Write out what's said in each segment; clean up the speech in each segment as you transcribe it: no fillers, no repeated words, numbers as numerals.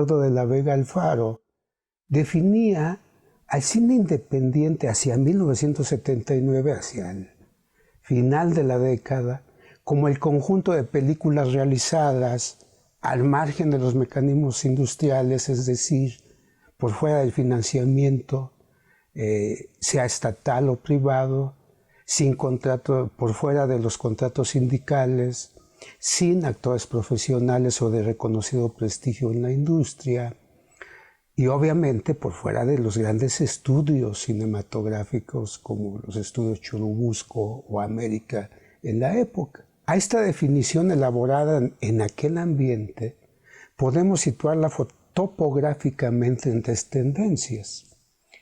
Eduardo de la Vega Alfaro, definía al cine independiente hacia 1979, hacia el final de la década, como el conjunto de películas realizadas al margen de los mecanismos industriales, es decir, por fuera del financiamiento, sea estatal o privado, sin contrato, por fuera de los contratos sindicales, sin actores profesionales o de reconocido prestigio en la industria, y obviamente por fuera de los grandes estudios cinematográficos como los estudios Churubusco o América en la época. A esta definición elaborada en aquel ambiente podemos situarla topográficamente en tres tendencias.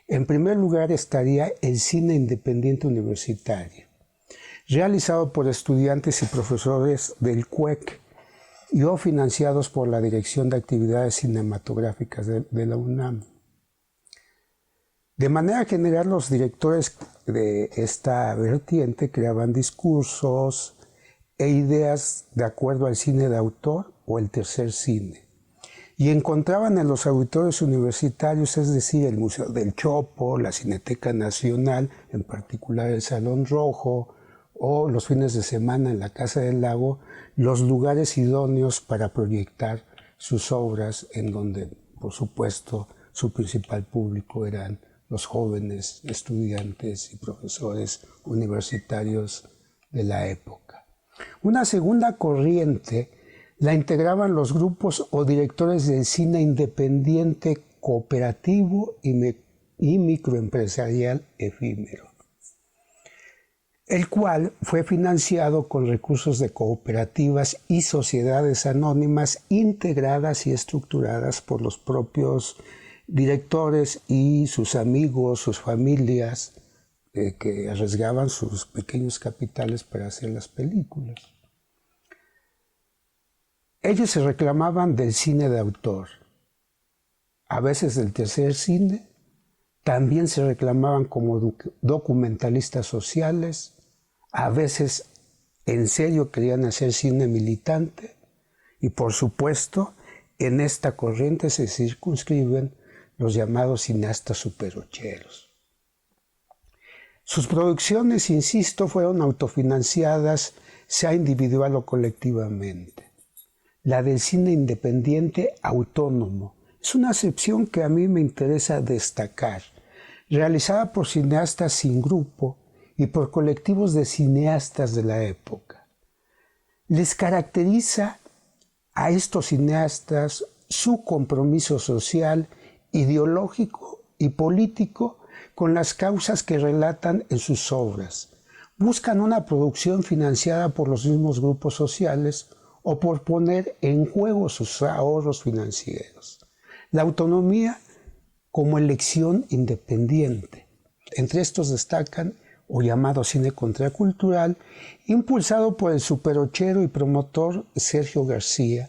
En primer lugar estaría el cine independiente universitario, realizado por estudiantes y profesores del CUEC y o financiados por la Dirección de Actividades Cinematográficas de la UNAM. De manera general, los directores de esta vertiente creaban discursos e ideas de acuerdo al cine de autor o el tercer cine, y encontraban en los auditores universitarios, es decir, el Museo del Chopo, la Cineteca Nacional, en particular el Salón Rojo, o los fines de semana en la Casa del Lago, los lugares idóneos para proyectar sus obras, en donde, por supuesto, su principal público eran los jóvenes estudiantes y profesores universitarios de la época. Una segunda corriente la integraban los grupos o directores del cine independiente cooperativo y microempresarial efímero, el cual fue financiado con recursos de cooperativas y sociedades anónimas integradas y estructuradas por los propios directores y sus amigos, sus familias, que arriesgaban sus pequeños capitales para hacer las películas. Ellos se reclamaban del cine de autor, a veces del tercer cine, también se reclamaban como documentalistas sociales, a veces en serio querían hacer cine militante, y por supuesto en esta corriente se circunscriben los llamados cineastas superocheros. Sus producciones, insisto, fueron autofinanciadas, sea individual o colectivamente. La del cine independiente autónomo es una acepción que a mí me interesa destacar, realizada por cineastas sin grupo y por colectivos de cineastas de la época. Les caracteriza a estos cineastas su compromiso social, ideológico y político con las causas que relatan en sus obras. Buscan una producción financiada por los mismos grupos sociales o por poner en juego sus ahorros financieros. La autonomía como elección independiente. Entre estos destacan o llamado cine contracultural, impulsado por el superochero y promotor Sergio García,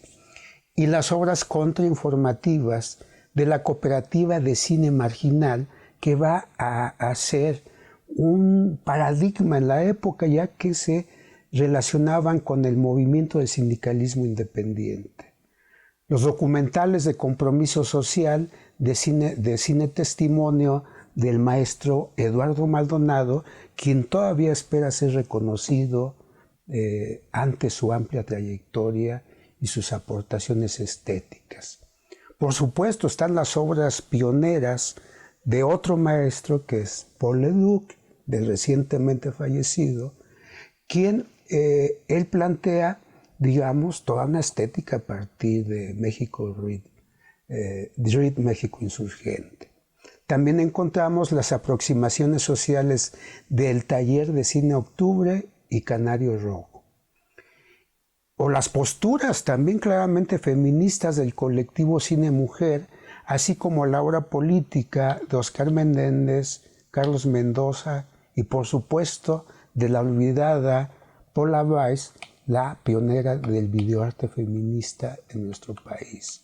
y las obras contrainformativas de la Cooperativa de Cine Marginal, que va a ser un paradigma en la época, ya que se relacionaban con el movimiento del sindicalismo independiente. Los documentales de compromiso social de cine testimonio del maestro Eduardo Maldonado, quien todavía espera ser reconocido ante su amplia trayectoria y sus aportaciones estéticas. Por supuesto, están las obras pioneras de otro maestro que es Paul Leduc, del recientemente fallecido, quien él plantea, digamos, toda una estética a partir de México RID, México Insurgente. También encontramos las aproximaciones sociales del Taller de Cine Octubre y Canario Rojo, o las posturas también claramente feministas del colectivo Cine Mujer, así como la obra política de Oscar Menéndez, Carlos Mendoza y por supuesto de la olvidada Paula Weiss, la pionera del videoarte feminista en nuestro país.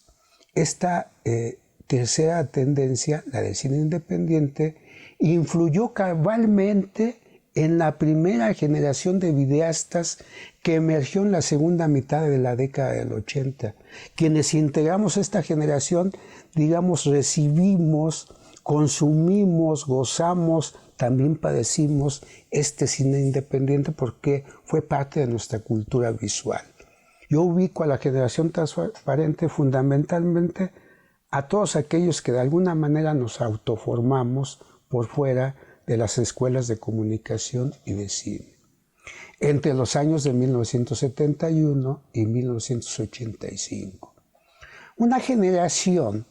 Esta tercera tendencia, la del cine independiente, influyó cabalmente en la primera generación de videastas que emergió en la segunda mitad de la década del 80. Quienes integramos esta generación, digamos, recibimos, consumimos, gozamos, también padecimos este cine independiente porque fue parte de nuestra cultura visual. Yo ubico a la generación transparente fundamentalmente a todos aquellos que de alguna manera nos autoformamos por fuera de las escuelas de comunicación y de cine, entre los años de 1971 y 1985. Una generación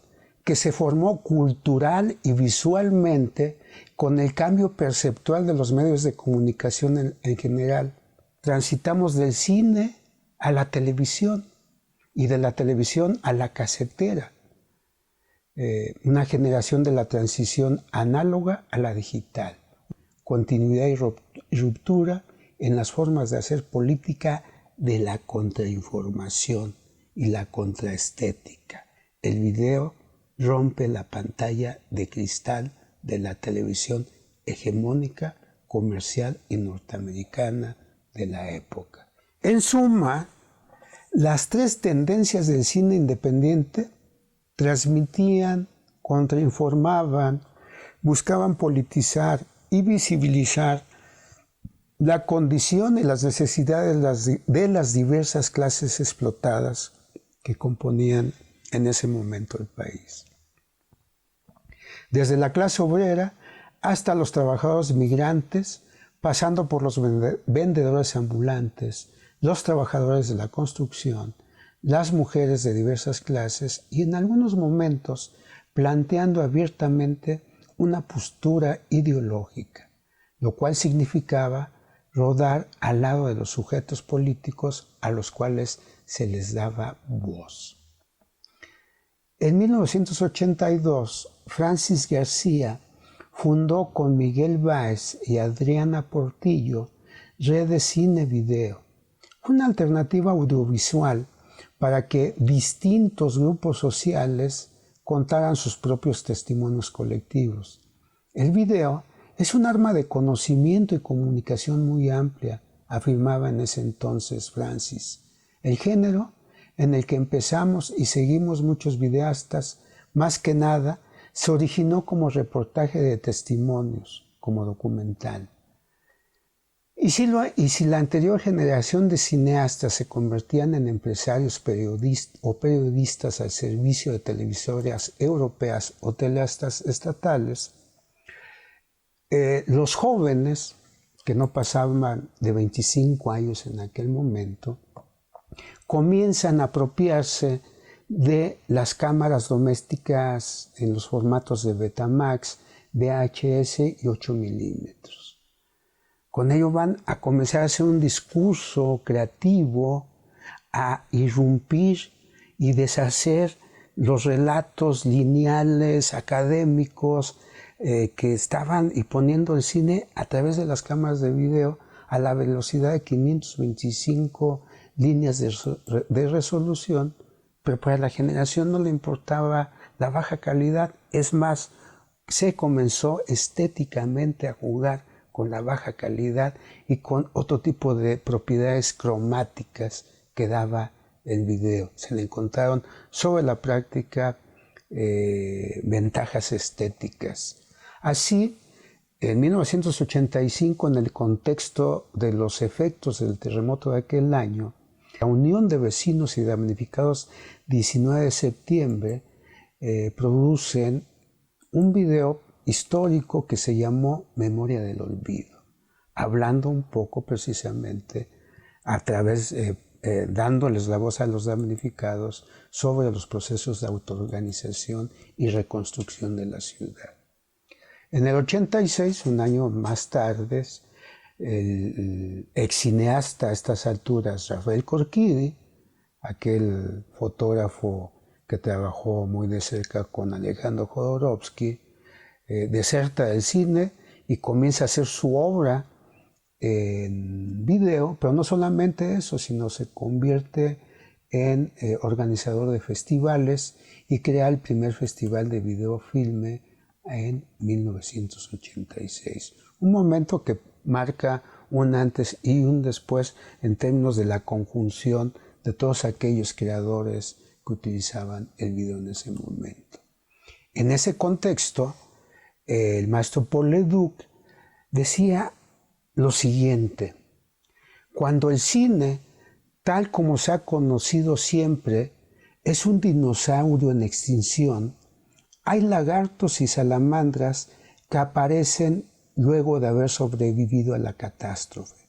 que se formó cultural y visualmente con el cambio perceptual de los medios de comunicación en general. Transitamos del cine a la televisión y de la televisión a la casetera. Una generación de la transición análoga a la digital. Continuidad y ruptura en las formas de hacer política de la contrainformación y la contraestética. El video rompe la pantalla de cristal de la televisión hegemónica, comercial y norteamericana de la época. En suma, las tres tendencias del cine independiente transmitían, contrainformaban, buscaban politizar y visibilizar la condición y las necesidades de las diversas clases explotadas que componían en ese momento el país. Desde la clase obrera hasta los trabajadores migrantes, pasando por los vendedores ambulantes, los trabajadores de la construcción, las mujeres de diversas clases y en algunos momentos planteando abiertamente una postura ideológica, lo cual significaba rodar al lado de los sujetos políticos a los cuales se les daba voz. En 1982, Francis García fundó con Miguel Báez y Adriana Portillo Redes Cine Video, una alternativa audiovisual para que distintos grupos sociales contaran sus propios testimonios colectivos. El video es un arma de conocimiento y comunicación muy amplia, afirmaba en ese entonces Francis. El género en el que empezamos y seguimos muchos videastas, más que nada, se originó como reportaje de testimonios, como documental. Y si la anterior generación de cineastas se convertían en empresarios periodistas al servicio de televisoras europeas o televistas estatales, los jóvenes, que no pasaban de 25 años en aquel momento, comienzan a apropiarse de las cámaras domésticas en los formatos de Betamax, VHS y 8 milímetros. Con ello van a comenzar a hacer un discurso creativo, a irrumpir y deshacer los relatos lineales, académicos, que estaban poniendo el cine a través de las cámaras de video a la velocidad de 525 líneas de resolución, pero para la generación no le importaba la baja calidad. Es más, se comenzó estéticamente a jugar con la baja calidad y con otro tipo de propiedades cromáticas que daba el video. Se le encontraron sobre la práctica ventajas estéticas. Así, en 1985, en el contexto de los efectos del terremoto de aquel año, la Unión de Vecinos y Damnificados 19 de septiembre producen un video histórico que se llamó Memoria del Olvido, hablando un poco precisamente a través, dándoles la voz a los damnificados sobre los procesos de autoorganización y reconstrucción de la ciudad. En el 86, un año más tarde, el ex cineasta a estas alturas, Rafael Corquidi, aquel fotógrafo que trabajó muy de cerca con Alejandro Jodorowsky, deserta del cine y comienza a hacer su obra en video, pero no solamente eso, sino se convierte en organizador de festivales y crea el primer festival de videofilme en 1986. Un momento que marca un antes y un después en términos de la conjunción de todos aquellos creadores que utilizaban el video en ese momento. En ese contexto, el maestro Paul Leduc decía lo siguiente: cuando el cine, tal como se ha conocido siempre, es un dinosaurio en extinción, hay lagartos y salamandras que aparecen luego de haber sobrevivido a la catástrofe.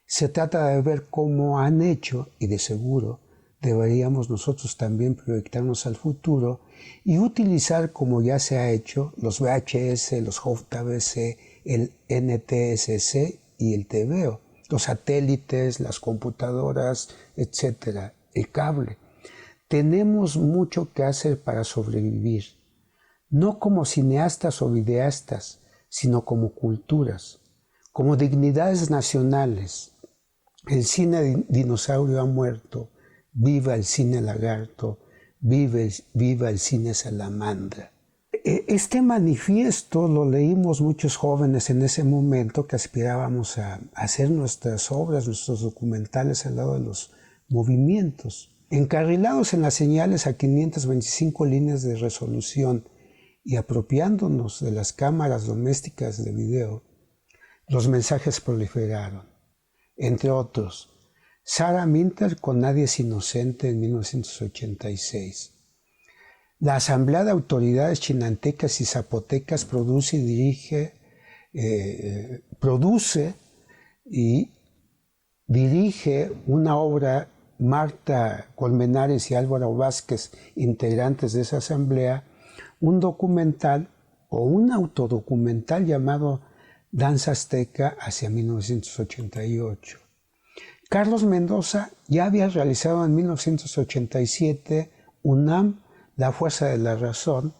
Se trata de ver cómo han hecho, y de seguro deberíamos nosotros también proyectarnos al futuro y utilizar, como ya se ha hecho, los VHS, los JVC, el NTSC y el TVO, los satélites, las computadoras, etc., el cable. Tenemos mucho que hacer para sobrevivir, no como cineastas o videastas, sino como culturas, como dignidades nacionales. El dinosaurio ha muerto, viva el cine lagarto, viva el cine salamandra. Este manifiesto lo leímos muchos jóvenes en ese momento que aspirábamos a hacer nuestras obras, nuestros documentales al lado de los movimientos. Encarrilados en las señales a 525 líneas de resolución y apropiándonos de las cámaras domésticas de video, los mensajes proliferaron. Entre otros, Sarah Minter con Nadie es inocente en 1986. La Asamblea de Autoridades Chinantecas y Zapotecas produce y dirige una obra. Marta Colmenares y Álvaro Vázquez, integrantes de esa asamblea, un documental o un autodocumental llamado Danza Azteca hacia 1988. Carlos Mendoza ya había realizado en 1987 UNAM, La Fuerza de la Razón,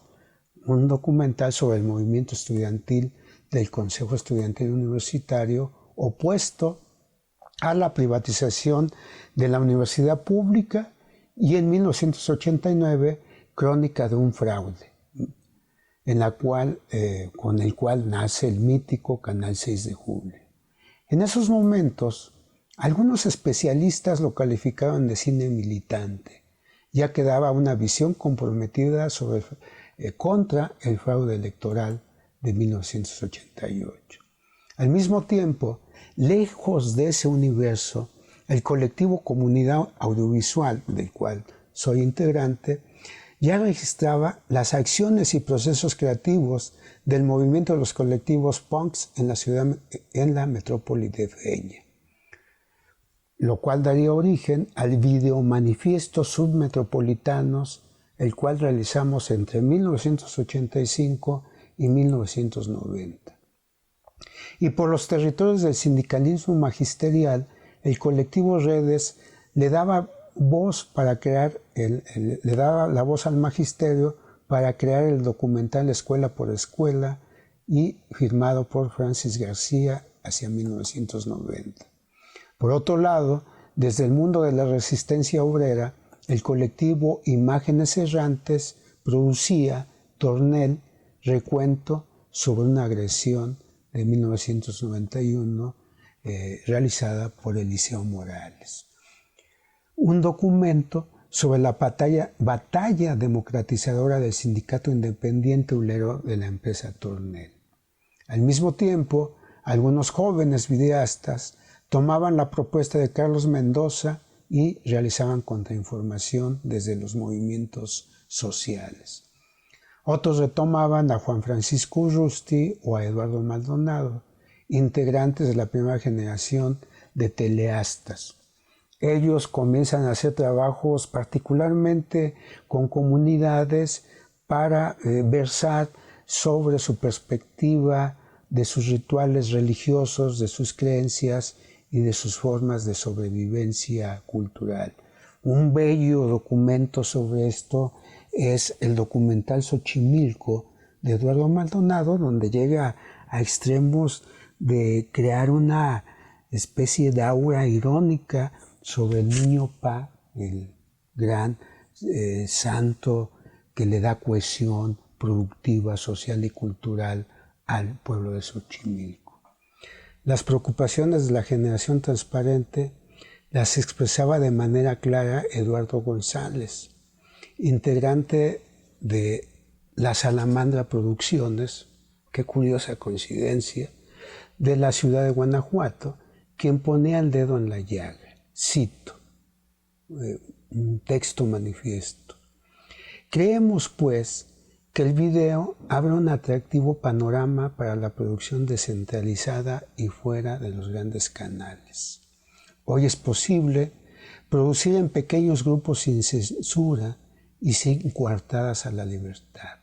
un documental sobre el movimiento estudiantil del Consejo Estudiantil Universitario opuesto a la privatización de la universidad pública, y en 1989 Crónica de un fraude, con el cual nace el mítico Canal 6 de Julio. En esos momentos, algunos especialistas lo calificaron de cine militante, ya que daba una visión comprometida contra el fraude electoral de 1988. Al mismo tiempo, lejos de ese universo, el colectivo Comunidad Audiovisual, del cual soy integrante, ya registraba las acciones y procesos creativos del movimiento de los colectivos punks en la metrópoli de Feña, lo cual daría origen al video Manifiesto Submetropolitanos, el cual realizamos entre 1985 y 1990. Y por los territorios del sindicalismo magisterial, el colectivo Redes le daba la voz al magisterio para crear el documental Escuela por Escuela, y firmado por Francis García hacia 1990. Por otro lado, desde el mundo de la resistencia obrera, el colectivo Imágenes Errantes producía Tornel, recuento sobre una agresión de 1991 realizada por Eliseo Morales. Un documento sobre la batalla democratizadora del sindicato independiente obrero de la empresa Tornel. Al mismo tiempo, algunos jóvenes videastas tomaban la propuesta de Carlos Mendoza y realizaban contrainformación desde los movimientos sociales. Otros retomaban a Juan Francisco Urrusti o a Eduardo Maldonado, integrantes de la primera generación de teleastas. Ellos comienzan a hacer trabajos particularmente con comunidades para versar sobre su perspectiva de sus rituales religiosos, de sus creencias y de sus formas de sobrevivencia cultural. Un bello documento sobre esto es el documental Xochimilco de Eduardo Maldonado, donde llega a extremos de crear una especie de aura irónica sobre el niño Pa, el gran santo que le da cohesión, productiva, social y cultural al pueblo de Xochimilco. Las preocupaciones de la generación transparente las expresaba de manera clara Eduardo González, integrante de la Salamandra Producciones, qué curiosa coincidencia, de la ciudad de Guanajuato, quien ponía el dedo en la llaga. Cito, un texto manifiesto. Creemos, pues, que el video abre un atractivo panorama para la producción descentralizada y fuera de los grandes canales. Hoy es posible producir en pequeños grupos sin censura y sin coartadas a la libertad.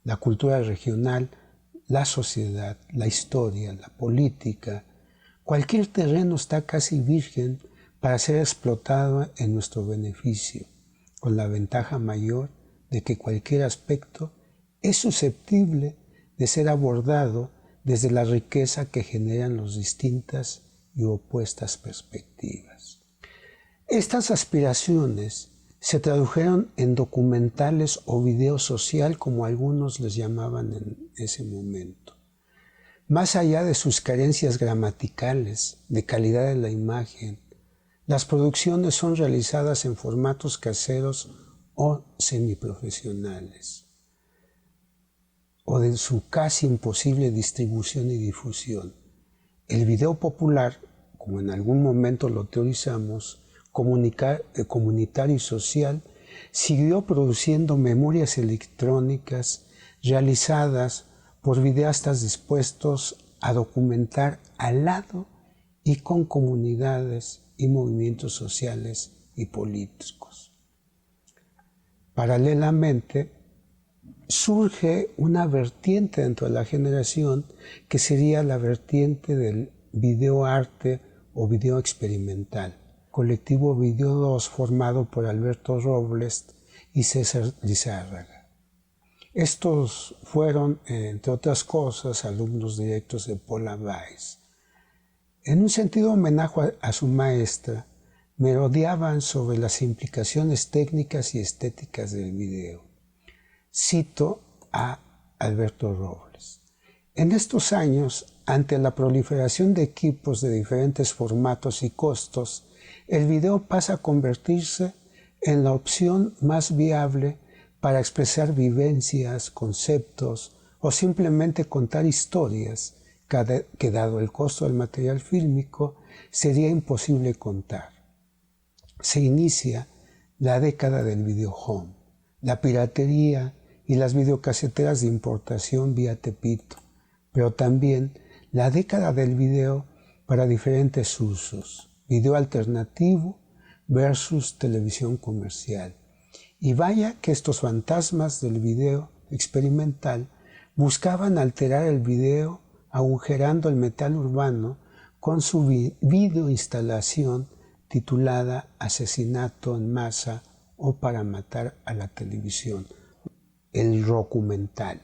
La cultura regional, la sociedad, la historia, la política, cualquier terreno está casi virgen para ser explotado en nuestro beneficio, con la ventaja mayor de que cualquier aspecto es susceptible de ser abordado desde la riqueza que generan las distintas y opuestas perspectivas. Estas aspiraciones se tradujeron en documentales o video social, como algunos les llamaban en ese momento. Más allá de sus carencias gramaticales, de calidad de la imagen, las producciones son realizadas en formatos caseros o semiprofesionales, o de su casi imposible distribución y difusión. El video popular, como en algún momento lo teorizamos, comunitario y social, siguió produciendo memorias electrónicas realizadas por videastas dispuestos a documentar al lado y con comunidades y movimientos sociales y políticos. Paralelamente, surge una vertiente dentro de la generación que sería la vertiente del videoarte o video experimental, colectivo Video 2 formado por Alberto Robles y César Lizárraga. Estos fueron, entre otras cosas, alumnos directos de Paula Weiss. En un sentido homenaje a su maestra, merodeaban sobre las implicaciones técnicas y estéticas del video. Cito a Alberto Robles. En estos años, ante la proliferación de equipos de diferentes formatos y costos, el video pasa a convertirse en la opción más viable para expresar vivencias, conceptos o simplemente contar historias que dado el costo del material fílmico sería imposible contar. Se inicia la década del video home, la piratería y las videocaseteras de importación vía Tepito, pero también la década del video para diferentes usos, video alternativo versus televisión comercial. Y vaya que estos fantasmas del video experimental buscaban alterar el video agujerando el metal urbano con su videoinstalación titulada Asesinato en masa o Para matar a la televisión, el documental,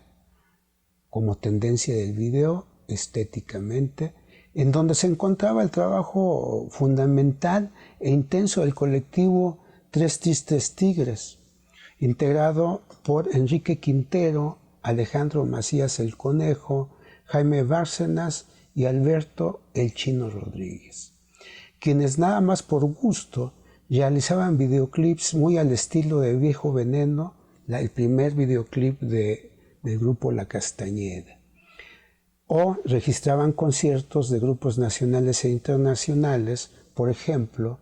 como tendencia del video estéticamente, en donde se encontraba el trabajo fundamental e intenso del colectivo Tres Tristes Tigres, integrado por Enrique Quintero, Alejandro Macías el Conejo, Jaime Bárcenas y Alberto el Chino Rodríguez, quienes nada más por gusto realizaban videoclips muy al estilo de Viejo Veneno, el primer videoclip del grupo La Castañeda, o registraban conciertos de grupos nacionales e internacionales. Por ejemplo,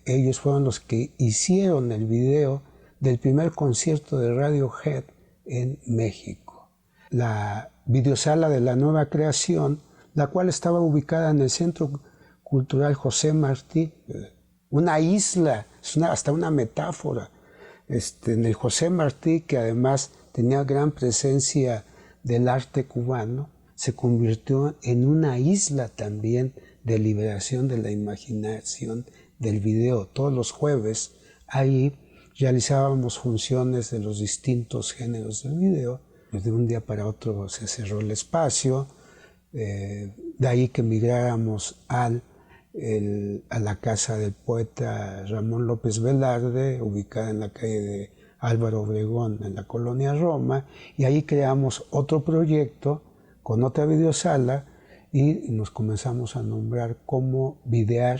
ellos fueron los que hicieron el video del primer concierto de Radiohead en México. La videosala de la Nueva Creación, la cual estaba ubicada en el Centro Cultural José Martí, una isla, hasta una metáfora, en el José Martí, que además tenía gran presencia del arte cubano, se convirtió en una isla también de liberación de la imaginación del video. Todos los jueves ahí realizábamos funciones de los distintos géneros del video. De un día para otro se cerró el espacio, de ahí que migráramos a la casa del poeta Ramón López Velarde, ubicada en la calle de Álvaro Obregón en la colonia Roma, y ahí creamos otro proyecto con otra videosala y nos comenzamos a nombrar como Videar,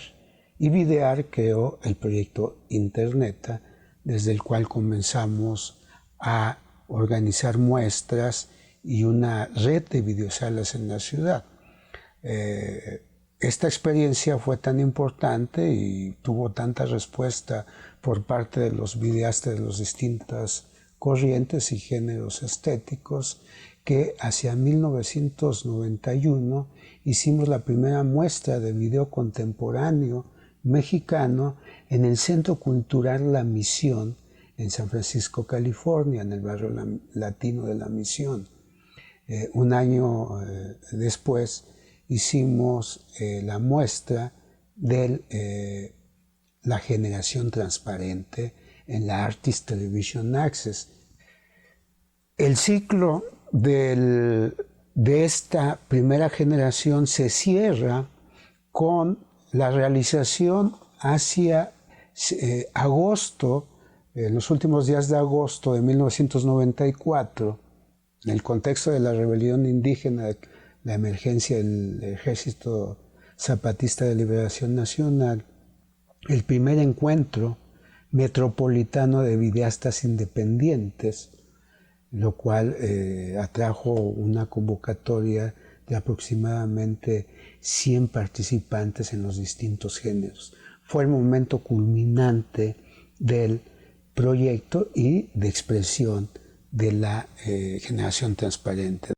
y Videar creó el proyecto Interneta, desde el cual comenzamos a organizar muestras y una red de videosalas en la ciudad. Esta experiencia fue tan importante y tuvo tanta respuesta por parte de los videastas de las distintas corrientes y géneros estéticos que hacia 1991 hicimos la primera muestra de video contemporáneo mexicano en el Centro Cultural La Misión en San Francisco, California, en el barrio latino de La Misión. Un año después hicimos la muestra de la generación transparente en la Artist Television Access. El ciclo de esta primera generación se cierra con la realización hacia agosto, en los últimos días de agosto de 1994, en el contexto de la rebelión indígena, la emergencia del Ejército Zapatista de Liberación Nacional, el primer encuentro metropolitano de videastas independientes, lo cual atrajo una convocatoria de aproximadamente 100 participantes en los distintos géneros. Fue el momento culminante del proyecto y de expresión de la generación transparente.